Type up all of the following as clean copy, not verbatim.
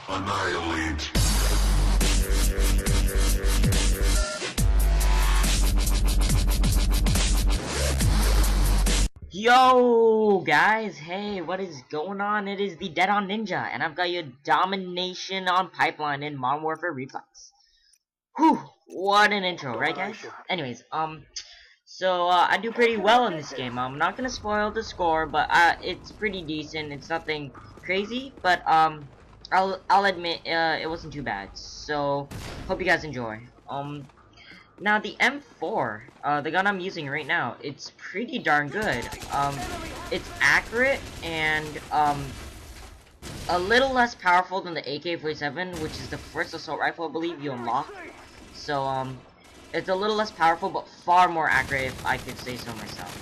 Annihilate. Yo guys, hey, what is going on? It is the TheDeadonNinja, and I've got your Domination on Pipeline in Modern Warfare Reflex. Whew, what an intro, right guys? Anyways, I do pretty well in this game. I'm not gonna spoil the score, but it's pretty decent. It's nothing crazy, but I'll admit it wasn't too bad. So hope you guys enjoy. Now the M4, the gun I'm using right now, it's pretty darn good. It's accurate and a little less powerful than the AK-47, which is the first assault rifle I believe you unlock. So it's a little less powerful, but far more accurate, if I could say so myself.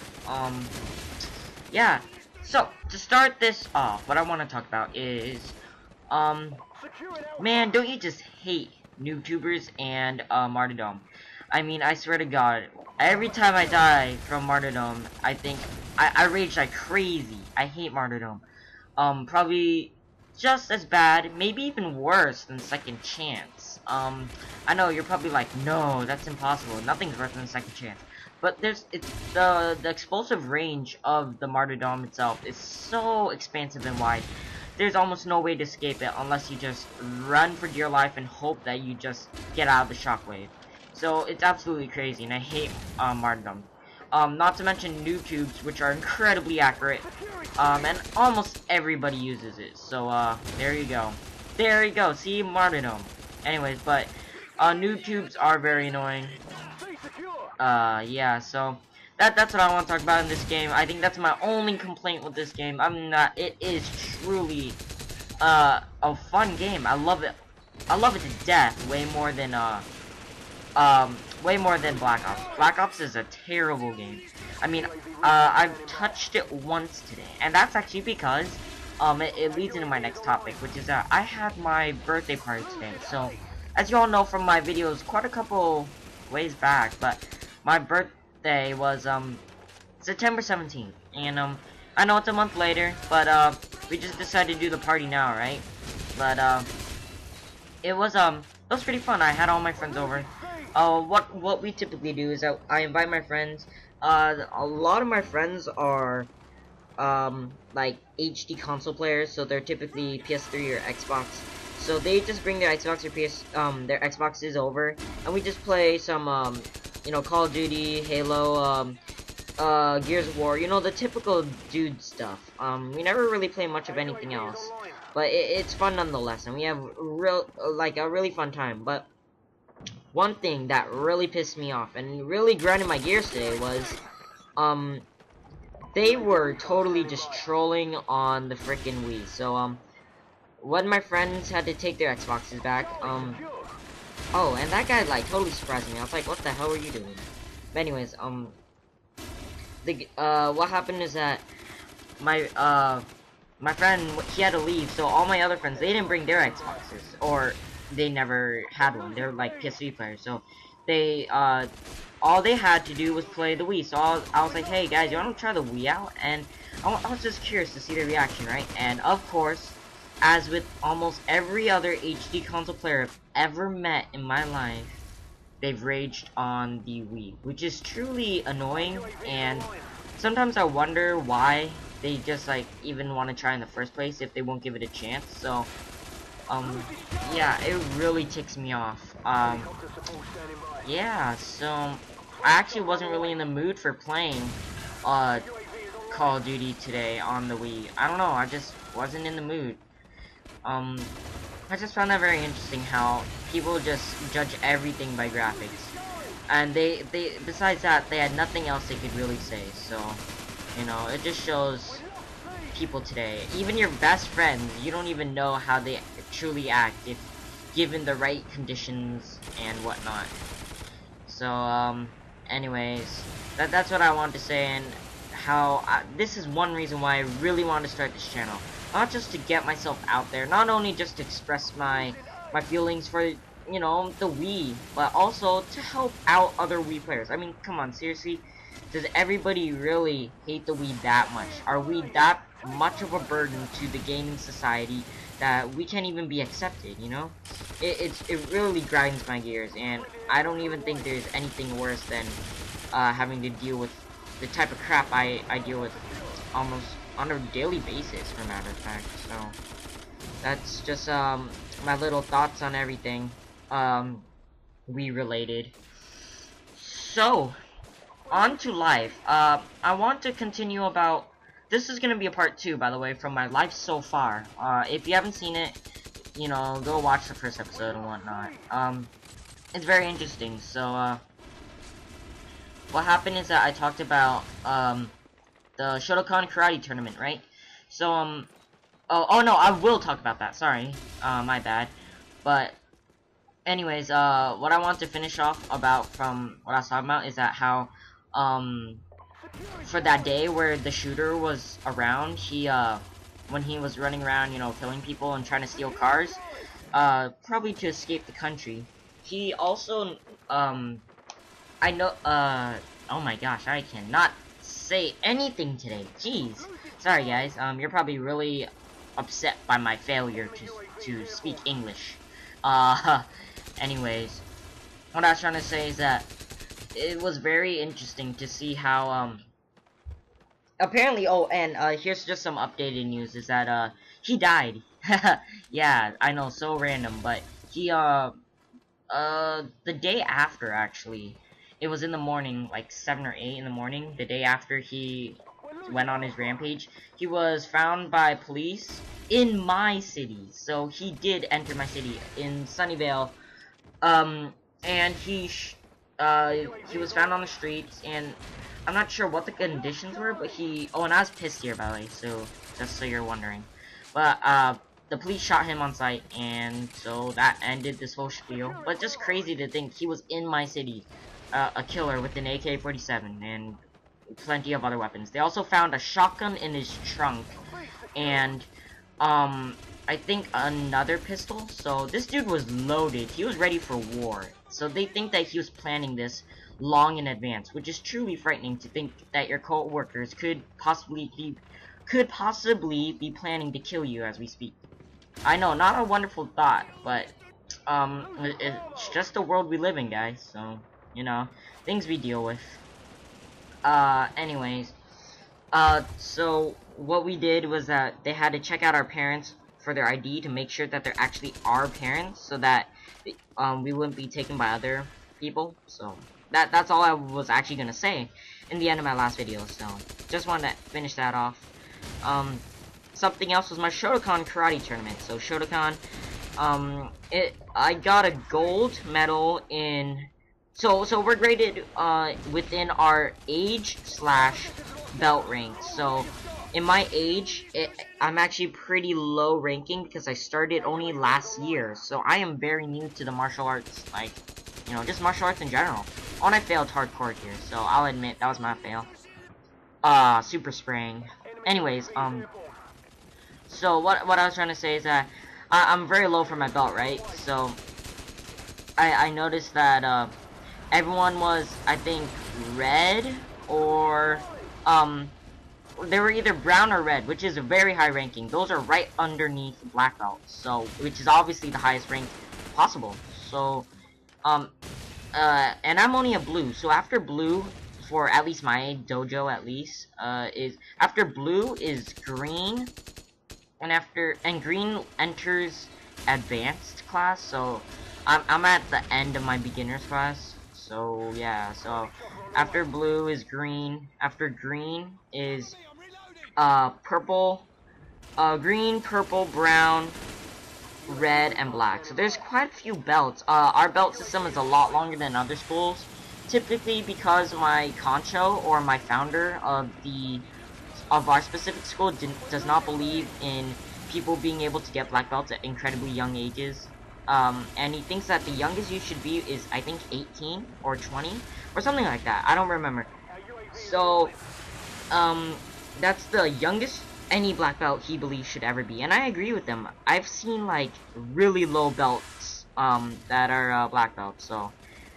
Yeah. So to start this off, what I want to talk about is, man, don't you just hate NoobTubers and martyrdom? I mean, I swear to God, every time I die from martyrdom, I think I rage like crazy. I hate martyrdom. Probably just as bad, maybe even worse than second chance. I know you're probably like, no, that's impossible. Nothing's worse than second chance. But the explosive range of the martyrdom itself is so expansive and wide. There's almost no way to escape it unless you just run for dear life and hope that you just get out of the shockwave. So it's absolutely crazy, and I hate martyrdom. Not to mention NoobTubes, which are incredibly accurate, and almost everybody uses it. So there you go. There you go. See, martyrdom. Anyways, but NoobTubes are very annoying. Yeah. So that's what I want to talk about in this game. I think that's my only complaint with this game. It is truly a fun game. I love it. I love it to death. Way more than Black Ops. Black Ops is a terrible game. I mean, I've touched it once today, and that's actually because it leads into my next topic, which is that I had my birthday party today. So, as you all know from my videos quite a couple ways back, but my birthday was September 17th, and I know it's a month later, but we just decided to do the party now, right? But it was pretty fun. I had all my friends over. What we typically do is I invite my friends. A lot of my friends are like HD console players, so they're typically PS3 or Xbox. So they just bring their Xbox or their Xboxes over, and we just play some you know, Call of Duty, Halo, Gears of War, you know, the typical dude stuff. We never really play much of anything else, but it's fun nonetheless, and we have a really fun time. But one thing that really pissed me off and really grinded my gears today was, they were totally just trolling on the frickin' Wii. So, when my friends had to take their Xboxes back, oh, and that guy, like, totally surprised me. I was like, what the hell are you doing? But anyways, what happened is that my friend, he had to leave, so all my other friends, they didn't bring their Xboxes, or they never had one. They're like PS3 players, so they all they had to do was play the Wii. So I was like, hey guys, you want to try the Wii out? And I was just curious to see their reaction, right? And of course, as with almost every other HD console player I've ever met in my life, they've raged on the Wii, which is truly annoying. And sometimes I wonder why they just like even want to try in the first place if they won't give it a chance. So yeah, it really ticks me off. Yeah, so I actually wasn't really in the mood for playing Call of Duty today on the Wii. I don't know, I just wasn't in the mood. I just found that very interesting how people just judge everything by graphics. And they besides that, they had nothing else they could really say. So, you know, it just shows people today, even your best friends, you don't even know how they truly act if given the right conditions and whatnot. So anyways, that's what I wanted to say, and how this is one reason why I really wanted to start this channel, not just to get myself out there, not only just to express my feelings for, you know, the Wii, but also to help out other Wii players. I mean, come on, seriously, does everybody really hate the Wii that much? Are we that much of a burden to the gaming society that we can't even be accepted, you know? It really grinds my gears, and I don't even think there's anything worse than having to deal with the type of crap I deal with almost on a daily basis, for a matter of fact. So that's just my little thoughts on everything Wii related. So on to life. I want to continue about. This is gonna be a part 2, by the way, from my life so far. If you haven't seen it, you know, go watch the first episode and whatnot. It's very interesting. So what happened is that I talked about the Shotokan karate tournament, right? So oh no, I will talk about that. Sorry, my bad. But anyways, what I want to finish off about from what I was talking about is that how for that day where the shooter was around, he when he was running around, you know, killing people and trying to steal cars, probably to escape the country. He also I know oh my gosh, I cannot say anything today. Jeez. Sorry guys. You're probably really upset by my failure to speak English. Anyways, what I was trying to say is that it was very interesting to see how apparently, oh, and here's just some updated news, is that he died. Yeah, I know, so random, but he the day after, actually, it was in the morning, like 7 or 8 in the morning, the day after he went on his rampage, he was found by police in my city. So he did enter my city in Sunnyvale, and he was found on the streets, and I'm not sure what the conditions were, but oh, and I was pissed here, by the way, so just so you're wondering. But the police shot him on sight, and so that ended this whole spiel. But just crazy to think he was in my city, a killer with an AK-47 and plenty of other weapons. They also found a shotgun in his trunk, and I think another pistol. So this dude was loaded. He was ready for war. So they think that he was planning this long in advance, which is truly frightening to think that your co-workers could possibly be planning to kill you as we speak. I know, not a wonderful thought, but it's just the world we live in, guys. So, you know, things we deal with. Anyways, so what we did was that they had to check out our parents for their ID to make sure that they're actually our parents, so that we wouldn't be taken by other people. So that's all I was actually gonna say in the end of my last video. So just wanted to finish that off. Something else was my Shotokan karate tournament. So Shotokan, I got a gold medal in. So we're graded within our age / belt rank. So in my age, I'm actually pretty low ranking because I started only last year. So I am very new to the martial arts, like, you know, just martial arts in general. Oh, and I failed hardcore here, so I'll admit that was my fail. Super spraying. Anyways, so what I was trying to say is that I'm very low for my belt, right? So I noticed that everyone was, I think, red, or they were either brown or red, which is a very high ranking. Those are right underneath black belt, so which is obviously the highest rank possible. So and I'm only a blue, so after blue, for at least my dojo, at least, is after blue is green, and green enters advanced class. So I'm at the end of my beginner's class. So yeah, so after blue is green, after green is purple, green, purple, brown, red, and black. So there's quite a few belts. Our belt system is a lot longer than other schools, typically because my concho, or my founder of our specific school, does not believe in people being able to get black belts at incredibly young ages. And he thinks that the youngest you should be is, I think, 18 or 20 or something like that. I don't remember. So that's the youngest any black belt he believes should ever be, and I agree with him. I've seen like really low belts that are black belts, so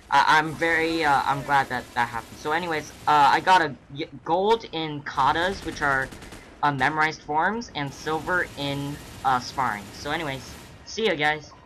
I'm glad that happened. So anyways, I got a gold in katas, which are memorized forms, and silver in sparring. So anyways, see ya guys.